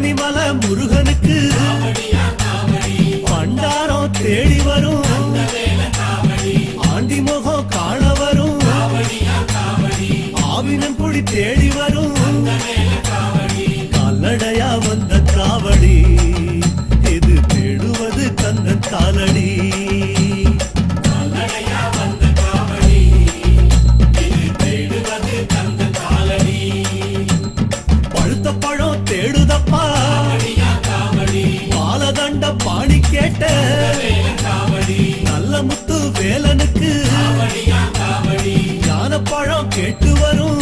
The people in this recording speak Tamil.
பழனிமலை முருகனுக்கு பண்டாரம் தேடி வரும் ஆண்டி முகம் காண வரும் ஆவினங்குடி தேடி வரும் கால்நடையா வந்த காவடி இது தேடுவது கந்தன் காலடி பழுத்த பழம் தேடுதப்பா பாலதண்ட பாணி கேட்ட நல்ல முத்து வேலனுக்கு ஞான பழம் கேட்டு வரும்